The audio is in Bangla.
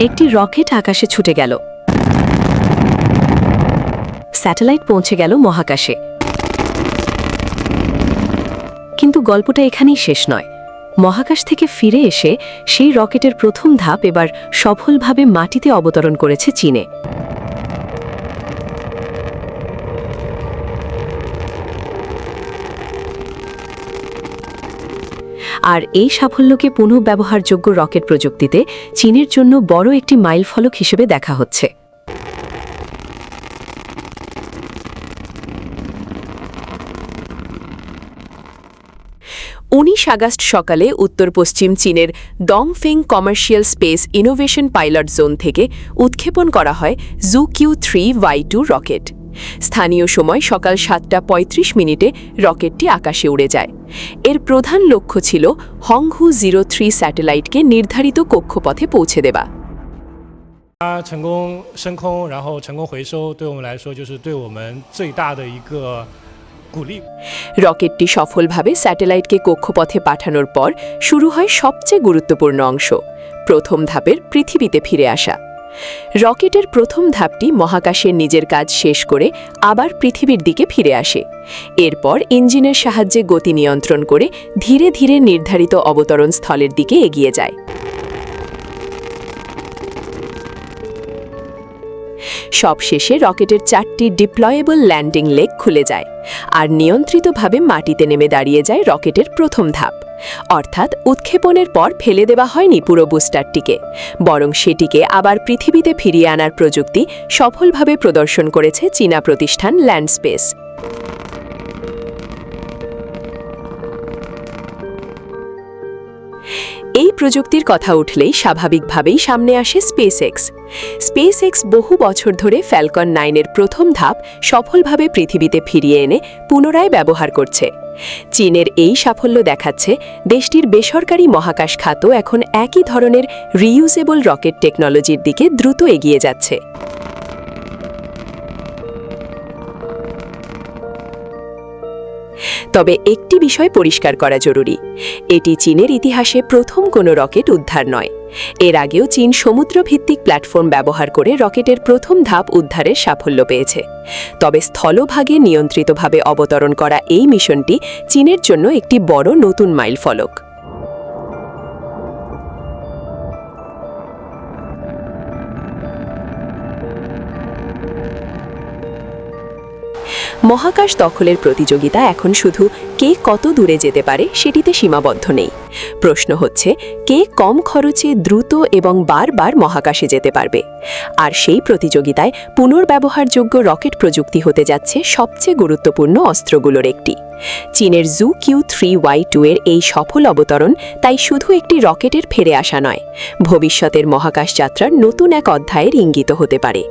একটি রকেট আকাশে ছুটে গেল। স্যাটেলাইট পৌঁছে গেল মহাকাশে। কিন্তু গল্পটা এখানেই শেষ নয়। মহাকাশ থেকে ফিরে এসে সেই রকেটের প্রথম ধাপ এবার সফলভাবে মাটিতে অবতরণ করেছে চীনে। আর এই সাফল্যকে পুনঃব্যবহারযোগ্য রকেট প্রযুক্তিতে চীনের জন্য বড় একটি মাইলফলক হিসেবে দেখা হচ্ছে। 19 আগস্ট সকালে উত্তর পশ্চিম চীনের Dongfeng commercial space innovation pilot zone থেকে উৎক্ষেপণ করা হয় ZQ-3Y2 রকেট। স্থানীয় সময় সকাল 7:35 রকেটটি আকাশে উড়ে যায়। এর প্রধান লক্ষ্য ছিল হংহু 03 স্যাটেলাইটকে নির্ধারিত কক্ষপথে পৌঁছে দেওয়া। 它成功升空，然后成功回收，对我们来说就是对我们最大的一个鼓励。 রকেটটি সফলভাবে স্যাটেলাইটকে কক্ষপথে পাঠানোর পর শুরু হয় সবচেয়ে গুরুত্বপূর্ণ অংশ, প্রথম ধাপের পৃথিবীতে ফিরে আসা। রকেটের প্রথম ধাপটি মহাকাশের নিজের কাজ শেষ করে আবার পৃথিবীর দিকে ফিরে আসে। এরপর ইঞ্জিনের সাহায্যে গতি নিয়ন্ত্রণ করে ধীরে ধীরে নির্ধারিত অবতরণ স্থলের দিকে এগিয়ে যায়। সবশেষে রকেটের 4টি ডিপ্লয়েবল ল্যান্ডিং লেগ খুলে যায়, আর নিয়ন্ত্রিতভাবে মাটিতে নেমে দাঁড়িয়ে যায় রকেটের প্রথম ধাপ। অর্থাৎ উৎক্ষেপণের পর ফেলে দেওয়া হয়নি পুরো বুস্টারটিকে, বরং সেটিকে আবার পৃথিবীতে ফিরিয়ে আনার প্রযুক্তি সফলভাবে প্রদর্শন করেছে চীনা প্রতিষ্ঠান ল্যান্ডস্পেস। এই প্রযুক্তির কথা উঠলেই স্বাভাবিকভাবেই সামনে আসে স্পেসএক্স বহু বছর ধরে ফ্যালকন 9-এর প্রথম ধাপ সফলভাবে পৃথিবীতে ফিরিয়ে এনে পুনরায় ব্যবহার করছে। চীনের এই সাফল্য দেখাচ্ছে দেশটির বেসরকারি মহাকাশ খাতও এখন একই ধরনের রিইউজেবল রকেট টেকনোলজির দিকে দ্রুত এগিয়ে যাচ্ছে। তবে একটি বিষয় পরিষ্কার করা জরুরি, এটি চীনের ইতিহাসে প্রথম কোনো রকেট উদ্ধার নয়। এর আগেও চীন সমুদ্রভিত্তিক প্ল্যাটফর্ম ব্যবহার করে রকেটের প্রথম ধাপ উদ্ধারের সাফল্য পেয়েছে। তবে স্থলভাগে নিয়ন্ত্রিতভাবে অবতরণ করা এই মিশনটি চীনের জন্য একটি বড় নতুন মাইলফলক। মহাকাশ দখলের প্রতিযোগিতা এখন শুধু কে কত দূরে যেতে পারে সেটিতে সীমাবদ্ধ নেই। প্রশ্ন হচ্ছে কে কম খরচে দ্রুত এবং বারবার মহাকাশে যেতে পারবে। আর সেই প্রতিযোগিতায় পুনর্ব্যবহারযোগ্য রকেট প্রযুক্তি হতে যাচ্ছে সবচেয়ে গুরুত্বপূর্ণ অস্ত্রগুলোর একটি। চীনের ZQ-3Y2 এর এই সফল অবতরণ তাই শুধু একটি রকেটের ফিরে আসা নয়, ভবিষ্যতের মহাকাশ যাত্রার নতুন এক অধ্যায়ের ইঙ্গিত হতে পারে।